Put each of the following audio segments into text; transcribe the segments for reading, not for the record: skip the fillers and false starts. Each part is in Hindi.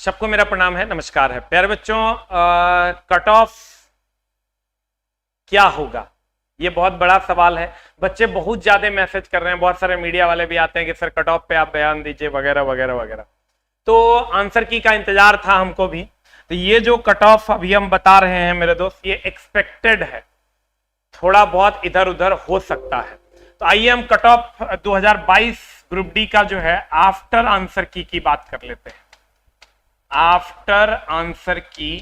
सबको मेरा प्रणाम है, नमस्कार है प्यारे बच्चों। कट ऑफ क्या होगा, ये बहुत बड़ा सवाल है। बच्चे बहुत ज्यादा मैसेज कर रहे हैं, बहुत सारे मीडिया वाले भी आते हैं कि सर कट ऑफ पे आप बयान दीजिए वगैरह वगैरह वगैरह। तो आंसर की का इंतजार था हमको भी। तो ये जो कट ऑफ अभी हम बता रहे हैं मेरे दोस्त, ये एक्सपेक्टेड है, थोड़ा बहुत इधर उधर हो सकता है। तो आइए हम कट ऑफ 2022 ग्रुप डी का जो है आफ्टर आंसर की बात कर लेते हैं। आफ्टर आंसर की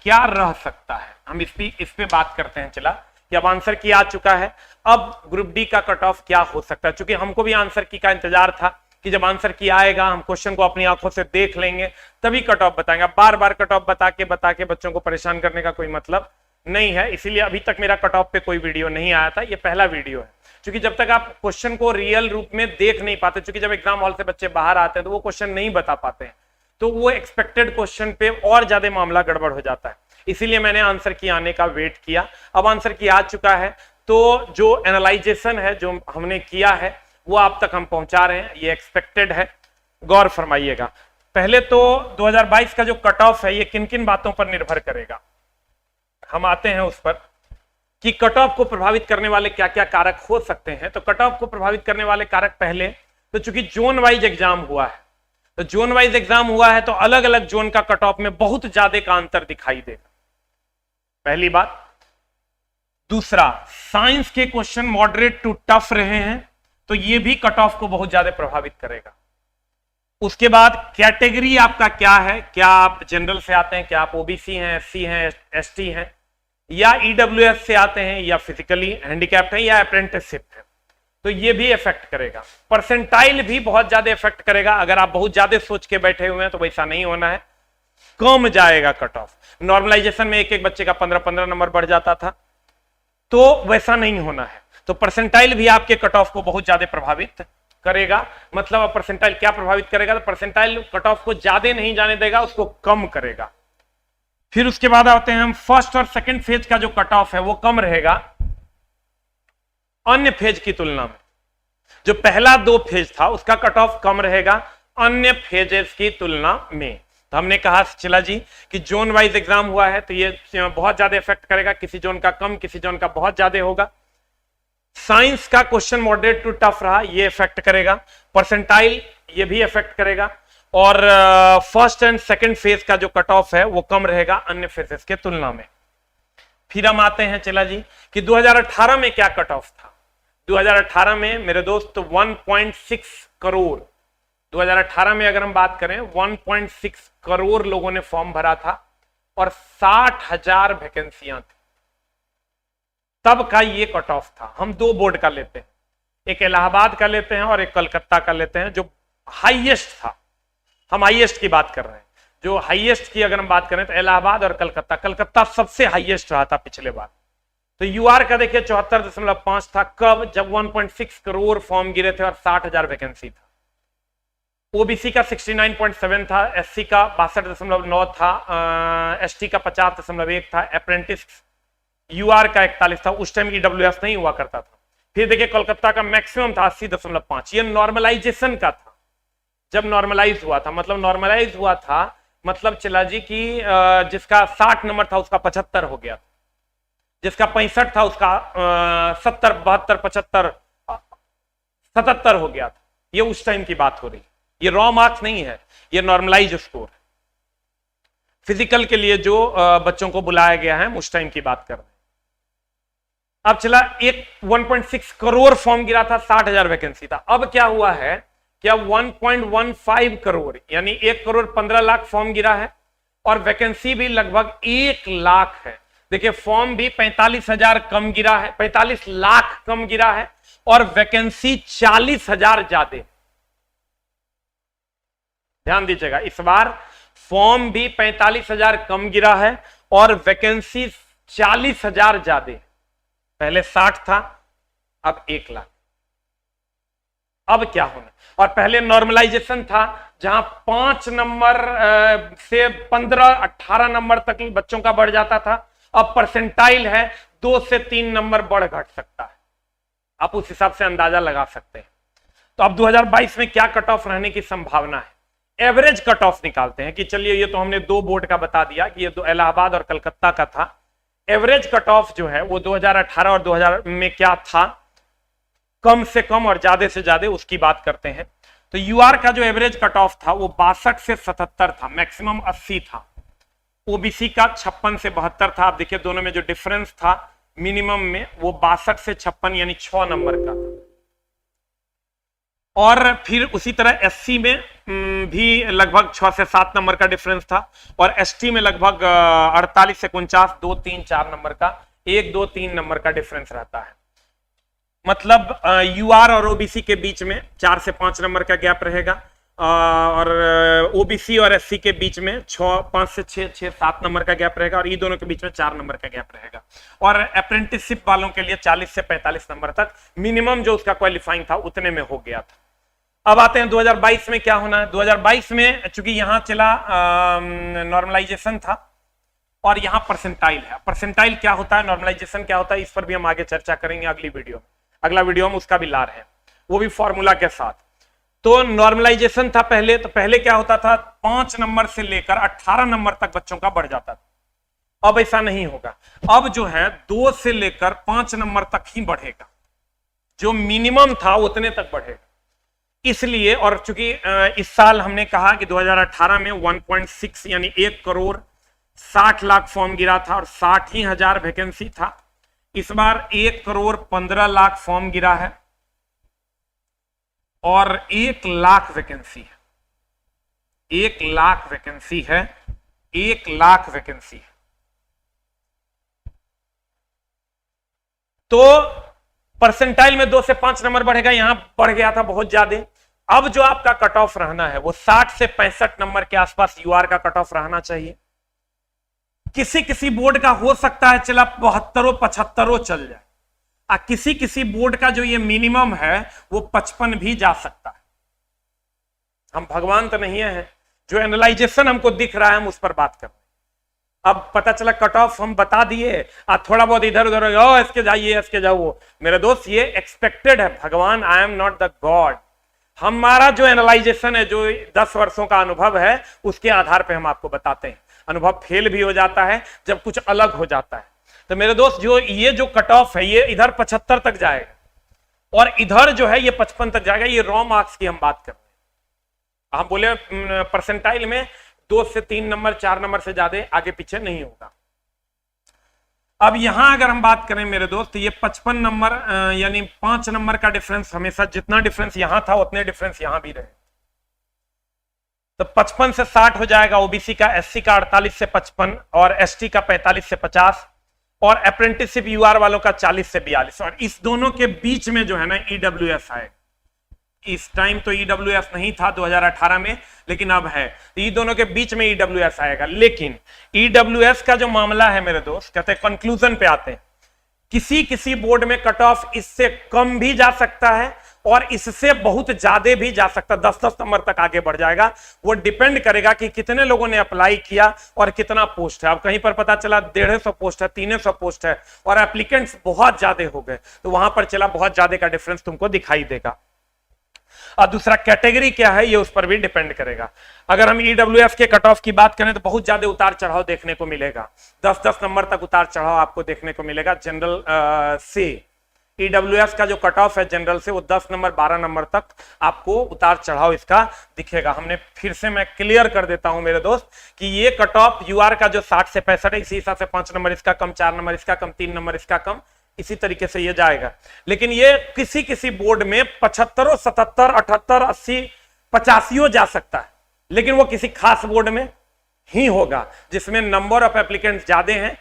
क्या रह सकता है, हम इस पे बात करते हैं। चला कि अब आंसर की आ चुका है, अब ग्रुप डी का कट ऑफ क्या हो सकता है। क्योंकि हमको भी आंसर की का इंतजार था कि जब आंसर की आएगा हम क्वेश्चन को अपनी आंखों से देख लेंगे तभी कट ऑफ बताएंगे। बार बार कट ऑफ बता के बच्चों को परेशान करने का कोई मतलब नहीं है, इसीलिए अभी तक मेरा कट ऑफ पे कोई वीडियो नहीं आया था, ये पहला वीडियो है। क्योंकि जब तक आप क्वेश्चन को रियल रूप में देख नहीं पाते, क्योंकि जब एग्जाम हॉल से बच्चे बाहर आते हैं तो वो क्वेश्चन नहीं बता पाते हैं, तो वो एक्सपेक्टेड क्वेश्चन पे और ज्यादा मामला गड़बड़ हो जाता है। इसीलिए मैंने आंसर की आने का वेट किया। अब आंसर की आ चुका है, तो जो एनालाइजेशन है जो हमने किया है वो आप तक हम पहुंचा रहे हैं, ये एक्सपेक्टेड है, गौर फरमाइएगा। पहले तो 2022 का जो कट ऑफ है ये किन किन बातों पर निर्भर करेगा, हम आते हैं उस पर कि कट ऑफ को प्रभावित करने वाले क्या क्या कारक हो सकते हैं। तो कट ऑफ को प्रभावित करने वाले कारक पहले तो चूंकि जोन वाइज एग्जाम हुआ है, तो जोन वाइज एग्जाम हुआ है तो अलग अलग जोन का कट ऑफ में बहुत ज्यादा का अंतर दिखाई देगा, पहली बात। दूसरा, साइंस के क्वेश्चन मॉडरेट टू टफ रहे हैं तो ये भी कट ऑफ को बहुत ज्यादा प्रभावित करेगा। उसके बाद कैटेगरी आपका क्या है, क्या आप जनरल से आते हैं, क्या आप ओबीसी हैं, एससी हैं, एसटी हैं, या ईडब्ल्यूएस से आते हैं, या फिजिकली हैंडीकैप्ड हैं, या अप्रेंटिसशिप है, तो ये भी इफेक्ट करेगा। परसेंटाइल भी बहुत ज्यादा इफेक्ट करेगा। अगर आप बहुत ज्यादा सोच के बैठे हुए हैं तो वैसा नहीं होना है, कम जाएगा कट ऑफ। नॉर्मलाइजेशन में एक एक बच्चे का 15-15 नंबर बढ़ जाता था, तो वैसा नहीं होना है। तो परसेंटाइल भी आपके कट ऑफ को बहुत ज्यादा प्रभावित करेगा। मतलब अब परसेंटाइल क्या प्रभावित करेगा, तो परसेंटाइल कट ऑफ को ज्यादा नहीं जाने देगा, उसको कम करेगा। फिर उसके बाद आते हैं हम फर्स्ट और सेकंड फेज का जो कट ऑफ है वो कम रहेगा अन्य फेज की तुलना में। जो पहला 2 फेज था उसका कट ऑफ कम रहेगा अन्य फेजेस की तुलना में। तो हमने कहा चला जी कि जोन वाइज एग्जाम हुआ है तो ये बहुत ज्यादा इफेक्ट करेगा, किसी जोन का कम, किसी जोन का बहुत ज्यादा होगा। साइंस का क्वेश्चन मॉडरेट टू टफ रहा, ये इफेक्ट करेगा। परसेंटाइल ये भी इफेक्ट करेगा। और फर्स्ट एंड सेकंड फेज का जो कट ऑफ है वो कम रहेगा अन्य फेजेस के तुलना में। फिर हम आते हैं चला जी कि 2018 में क्या कट ऑफ था। 2018 में मेरे दोस्त 1.6 करोड़, 2018 में अगर हम बात करें 1.6 करोड़ लोगों ने फॉर्म भरा था और 60,000 वैकेंसियां थी, तब का ये कट ऑफ था। हम 2 बोर्ड का लेते हैं, एक इलाहाबाद का लेते हैं और एक कलकत्ता का लेते हैं, जो हाईएस्ट था। हम हाईएस्ट की बात कर रहे हैं, जो हाईएस्ट की अगर हम बात करें तो इलाहाबाद और कलकत्ता। कलकत्ता सबसे हाईएस्ट रहा था पिछले बार। तो यूआर का देखिए 74.5 था, कब, जब 1.6 करोड़ फॉर्म गिरे थे और 60,000 वैकेंसी था। ओबीसी का 69.7 था, एससी का 62.9 था, एसटी का 50.1 था, अप्रेंटिस यूआर का 41 था। उस टाइम ईडब्ल्यूएस नहीं हुआ करता था। फिर देखिए कोलकाता का मैक्सिमम था 80.5। ये नॉर्मलाइजेशन का था, जब नॉर्मलाइज हुआ था। मतलब नॉर्मलाइज हुआ था मतलब चला जी कि जिसका 60 नंबर था उसका 75 हो गया, जिसका 65 था उसका 70, 72, 75, 77 हो गया था। ये उस टाइम की बात हो रही, ये रॉ मार्क्स नहीं है, ये नॉर्मलाइज स्कोर है। फिजिकल के लिए जो बच्चों को बुलाया गया है, हम उस टाइम की बात कर रहे हैं। अब चला, एक 1.6 करोड़ फॉर्म गिरा था, 60,000 वैकेंसी था। अब क्या हुआ है कि अब 1.15 करोड़ यानी 1 करोड़ 15 लाख फॉर्म गिरा है और वैकेंसी भी लगभग 1 लाख है। देखिए फॉर्म भी 45,000 कम गिरा है, 45 लाख कम गिरा है, और वैकेंसी 40,000 ज्यादा। ध्यान दीजिएगा, इस बार फॉर्म भी 45,000 कम गिरा है और वैकेंसी 40,000 ज्यादा। पहले 60 था, अब 1 लाख। अब क्या होना, और पहले नॉर्मलाइजेशन था जहां 5 नंबर से 15-18 नंबर तक बच्चों का बढ़ जाता था। अब परसेंटाइल है 2 से 3 नंबर बढ़ घट सकता है, आप उस हिसाब से अंदाजा लगा सकते हैं। तो अब 2022 में क्या कट ऑफ रहने की संभावना है, एवरेज कट ऑफ निकालते हैं कि चलिए ये तो हमने दो बोर्ड का बता दिया कि ये दो इलाहाबाद और कलकत्ता का था। एवरेज कट ऑफ जो है वो 2018 और 2000 में क्या था, कम से कम और ज्यादा से ज्यादा, उसकी बात करते हैं। तो यूआर का जो एवरेज कट ऑफ था वो 62 से 77 था, मैक्सिमम 80 था। ओबीसी का 56 से 72 था। आप देखिए दोनों में जो डिफरेंस था मिनिमम में वो 62 से 56 यानी 6 नंबर का था। और फिर उसी तरह एससी में भी लगभग 6 से 7 नंबर का डिफरेंस था, और एसटी में लगभग 48 से 49, 2, 3, 4 नंबर का, 1, 2, 3 नंबर का डिफरेंस रहता है। मतलब यूआर और ओबीसी के बीच में 4 से 5 नंबर का गैप रहेगा, और ओबीसी और एससी के बीच में 5 से 6, 7 नंबर का गैप रहेगा, और ये दोनों के बीच में 4 नंबर का गैप रहेगा। और अप्रेंटिसशिप वालों के लिए 40 से 45 नंबर तक मिनिमम जो उसका क्वालिफाइंग था उतने में हो गया था। अब आते हैं 2022 में क्या होना है। 2022 में चूंकि यहां चला नॉर्मलाइजेशन था और यहां परसेंटाइल है। परसेंटाइल क्या होता है, नॉर्मलाइजेशन क्या होता है, इस पर भी हम आगे चर्चा करेंगे अगली वीडियो में। अगला वीडियो में उसका भी ला रहे हैं, वो भी फॉर्मूला के साथ। तो नॉर्मलाइजेशन था पहले, तो पहले क्या होता था 5 नंबर से लेकर 18 नंबर तक बच्चों का बढ़ जाता था। अब ऐसा नहीं होगा, अब जो है 2 से लेकर 5 नंबर तक ही बढ़ेगा, जो मिनिमम था उतने तक बढ़ेगा। इसलिए, और चूंकि इस साल हमने कहा कि 2018 में 1.6 यानी 1 करोड़ 60 लाख फॉर्म गिरा था और 60 ही हजार वैकेंसी था। इस बार 1 करोड़ 15 लाख फॉर्म गिरा है और 1 लाख वैकेंसी है। 1 लाख वैकेंसी है, 1 लाख वैकेंसी है। तो परसेंटाइल में 2 से 5 नंबर बढ़ेगा, यहां बढ़ गया था बहुत ज्यादा। अब जो आपका कट ऑफ रहना है वो 60 से 65 नंबर के आसपास यूआर का कट ऑफ रहना चाहिए। किसी किसी बोर्ड का हो सकता है चला 72, 75 चल जाए, किसी किसी बोर्ड का जो ये मिनिमम है वो 55 भी जा सकता है। हम भगवान तो नहीं है, जो एनालाइजेशन हमको दिख रहा है हम उस पर बात कर रहे हैं। अब पता चला कट ऑफ हम बता दिए, थोड़ा बहुत इधर उधर इसके जाइए इसके जाओ, मेरे दोस्त ये एक्सपेक्टेड है। भगवान, I am not the God. हमारा जो एनालाइजेशन है, जो 10 वर्षों का अनुभव है, उसके आधार पे हम आपको बताते हैं। अनुभव फेल भी हो जाता है जब कुछ अलग हो जाता है। तो मेरे दोस्त, जो ये जो कट ऑफ है ये इधर 75 तक जाएगा और इधर जो है ये 55 तक जाएगा। ये रॉ मार्क्स की हम बात कर रहे हैं। हम बोले परसेंटाइल में 2 से 3 नंबर 4 नंबर से ज्यादा आगे पीछे नहीं होगा। अब यहां अगर हम बात करें मेरे दोस्त, ये 55 नंबर यानी 5 नंबर का डिफरेंस, हमेशा जितना डिफरेंस यहां था उतने डिफरेंस यहां भी रहे। तो 55 से 60 हो जाएगा ओबीसी का, एससी का 48 से 55 और एसटी का 45 से 50 और अप्रेंटिसशिप यूआर वालों का 40 से 42। और इस दोनों के बीच में जो है ना ईडब्ल्यूएस आएगा। इस टाइम तो ईडब्ल्यूएस नहीं था 2018 में, लेकिन अब है। तो ये दोनों के बीच में ईडब्ल्यूएस आएगा। लेकिन ईडब्ल्यूएस का जो मामला है मेरे दोस्त, कहते हैं कंक्लूजन पे आते हैं, किसी किसी बोर्ड में कट ऑफ इससे कम भी जा सकता है और इससे बहुत ज्यादा भी जा सकता है, 10-10 नंबर तक आगे बढ़ जाएगा। वो डिपेंड करेगा कि कितने लोगों ने अप्लाई किया और कितना पोस्ट है। अब कहीं पर पता चला 150 पोस्ट है, 300 पोस्ट है और एप्लीकेंट्स बहुत ज्यादा हो गए, तो वहां पर चला बहुत ज्यादा का डिफरेंस तुमको दिखाई देगा। और दूसरा कैटेगरी क्या है ये उस पर भी डिपेंड करेगा। अगर हम ईडब्ल्यूएस के कट ऑफ की बात करें तो बहुत ज्यादा उतार चढ़ाव देखने को मिलेगा, 10-10 नंबर तक उतार चढ़ाव आपको देखने को मिलेगा। जनरल से ईडब्ल्यूएस का जो कट ऑफ है जनरल से, वो 10 नंबर 12 नंबर तक आपको उतार चढ़ाव इसका दिखेगा। हमने फिर से मैं क्लियर कर देता हूं मेरे दोस्त कि ये कट ऑफ यूआर का जो 60 से 65 है, इसी हिसाब से 5 नंबर इसका कम, 4 नंबर इसका कम, 3 नंबर इसका कम, इसी तरीके से ये जाएगा। लेकिन ये किसी किसी बोर्ड में 75, 77, 78, 80, 85 जा सकता है, लेकिन वो किसी खास बोर्ड में ही होगा जिसमें नंबर ऑफ एप्लीकेंट्स ज्यादा हैं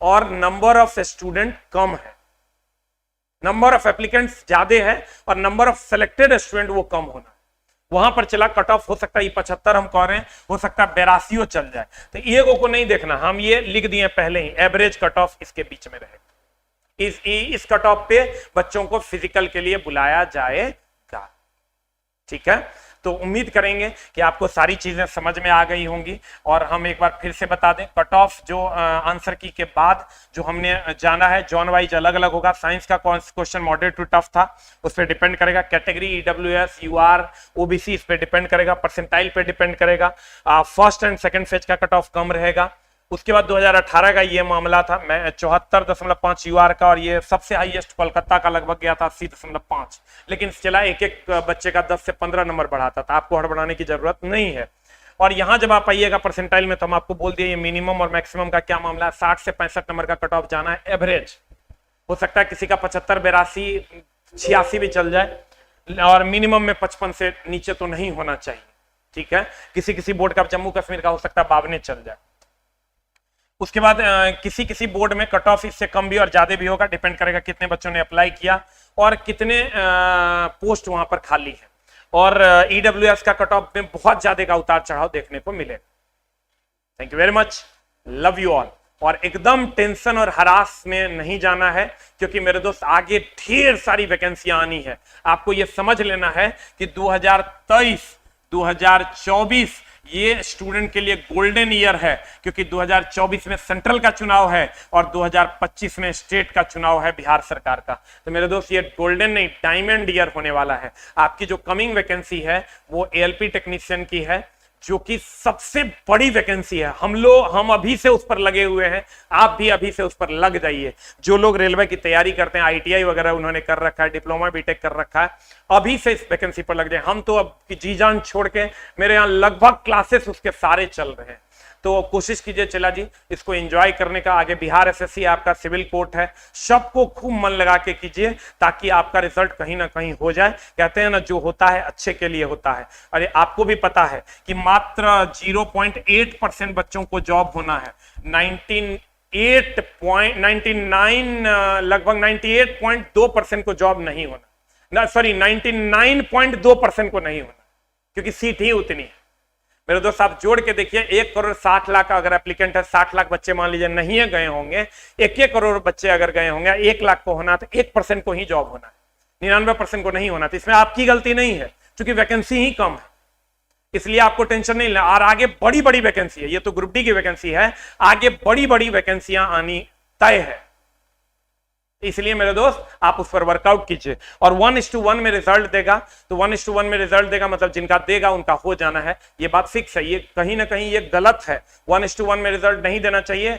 और नंबर ऑफ स्टूडेंट कम है। नंबर ऑफ एप्लीकेंट्स ज्यादा है और नंबर ऑफ सेलेक्टेड स्टूडेंट वो कम होना है, वहां पर चला कट ऑफ हो सकता है 75 हम कह रहे हैं, हो सकता है 82 चल जाए। तो एगो को नहीं देखना, हम ये लिख दिए पहले ही, एवरेज कट ऑफ इसके बीच में रहेगा। इस कट ऑफ पे बच्चों को फिजिकल के लिए बुलाया जाएगा। ठीक है, तो उम्मीद करेंगे कि आपको सारी चीजें समझ में आ गई होंगी। और हम एक बार फिर से बता दें, कट ऑफ जो आंसर की के बाद जो हमने जाना है जॉन वाइज अलग अलग होगा। साइंस का क्वेश्चन मॉडरेट टू टफ था, उस पर डिपेंड करेगा। कैटेगरी ईडब्ल्यूएस, यूआर, ओबीसी, इस पर डिपेंड करेगा। परसेंटाइल पे डिपेंड करेगा। फर्स्ट एंड सेकंड फेज का कट ऑफ कम रहेगा। उसके बाद 2018 का ये मामला था, मैं 74.5 यूआर का, और ये सबसे हाईएस्ट कोलकाता का लगभग गया था 80.5, लेकिन चला एक एक बच्चे का 10 से 15 नंबर बढ़ाता था। आपको हड़बड़ाने की जरूरत नहीं है। और यहां जब आप आइएगा परसेंटाइल में, तो हम आपको बोल दिए ये मिनिमम और मैक्सिमम का क्या मामला है। 60 से 65 नंबर का कट ऑफ जाना है एवरेज। हो सकता है किसी का 75, 82, 86 भी चल जाए, और मिनिमम में 55 से नीचे तो नहीं होना चाहिए, ठीक है। किसी किसी बोर्ड का, जम्मू कश्मीर का हो सकता है 52 चल जाए। उसके बाद किसी किसी बोर्ड में कट ऑफ इससे कम भी और ज्यादा भी होगा, डिपेंड करेगा कितने बच्चों ने अप्लाई किया और कितने पोस्ट वहां पर खाली है। और ईडब्ल्यूएस का कट ऑफ में बहुत ज्यादा का उतार चढ़ाव देखने को मिले। Thank you very much, love you all. और एकदम टेंशन और हरास में नहीं जाना है, क्योंकि मेरे दोस्त आगे ढेर सारी वैकेंसियां आनी है। आपको यह समझ लेना है कि 2023, 2024 ये स्टूडेंट के लिए गोल्डन ईयर है, क्योंकि 2024 में सेंट्रल का चुनाव है और 2025 में स्टेट का चुनाव है बिहार सरकार का। तो मेरे दोस्त ये गोल्डन नहीं, डायमंड ईयर होने वाला है। आपकी जो कमिंग वैकेंसी है वो एएलपी टेक्नीशियन की है, जो कि सबसे बड़ी वैकेंसी है। हम अभी से उस पर लगे हुए हैं, आप भी अभी से उस पर लग जाइए। जो लोग रेलवे की तैयारी करते हैं, आईटीआई वगैरह उन्होंने कर रखा है, डिप्लोमा बीटेक कर रखा है, अभी से इस वैकेंसी पर लग जाए। हम तो अब जी जान छोड़ के, मेरे यहाँ लगभग क्लासेस उसके सारे चल रहे हैं। तो कोशिश कीजिए चला जी इसको एंजॉय करने का। आगे बिहार एसएससी आपका सिविल कोर्ट है, सबको खूब मन लगा के कीजिए, ताकि आपका रिजल्ट कहीं ना कहीं हो जाए। कहते हैं ना, जो होता है अच्छे के लिए होता है। अरे आपको भी पता है कि मात्र 0.8% बच्चों को जॉब होना है। 99 लगभग 98.2% को जॉब नहीं होना, सॉरी 99.2% को नहीं होना, क्योंकि सीट ही उतनी है। मेरे दोस्त आप जोड़ के देखिए, 1,60,00,000 अगर एप्लीकेंट है, 60 लाख बच्चे मान लीजिए नहीं है गए होंगे, 1 करोड़ बच्चे अगर गए होंगे, 1 लाख को होना, तो 1% को ही जॉब होना है, 99% को नहीं होना। तो इसमें आपकी गलती नहीं है, क्योंकि वैकेंसी ही कम है, इसलिए आपको टेंशन नहीं लेना। और आगे बड़ी बड़ी वैकेंसी है, ये तो ग्रुप डी की वैकेंसी है, आगे बड़ी बड़ी वैकेंसियां आनी तय है। इसलिए मेरे दोस्त आप उस पर वर्कआउट कीजिए। और 1:1 में रिजल्ट देगा, तो 1:1 में रिजल्ट देगा मतलब जिनका देगा उनका हो जाना है, ये बात फिक्स है। ये कहीं ना कहीं ये गलत है, 1:1 में रिजल्ट नहीं देना चाहिए।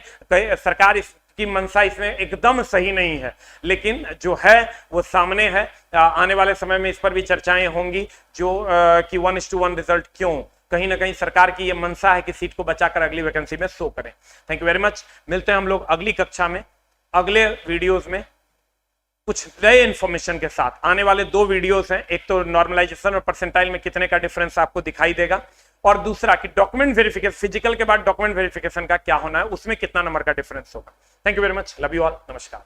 सरकार इसकी मंशा इसमें एकदम सही नहीं है, लेकिन जो है वो सामने है। आने वाले समय में इस पर भी चर्चाएं होंगी, जो कि 1:1 रिजल्ट क्यों, कहीं ना कहीं सरकार की ये मंशा है कि सीट को बचाकर अगली वैकेंसी में शो करें। Thank you very much. मिलते हैं हम लोग अगली कक्षा में, अगले वीडियोस में कुछ नए इंफॉर्मेशन के साथ। आने वाले 2 वीडियोस हैं, एक तो नॉर्मलाइजेशन और परसेंटाइल में कितने का डिफरेंस आपको दिखाई देगा, और दूसरा कि डॉक्यूमेंट वेरिफिकेशन, फिजिकल के बाद डॉक्यूमेंट वेरिफिकेशन का क्या होना है, उसमें कितना नंबर का डिफरेंस होगा। Thank you very much, love you all, नमस्कार।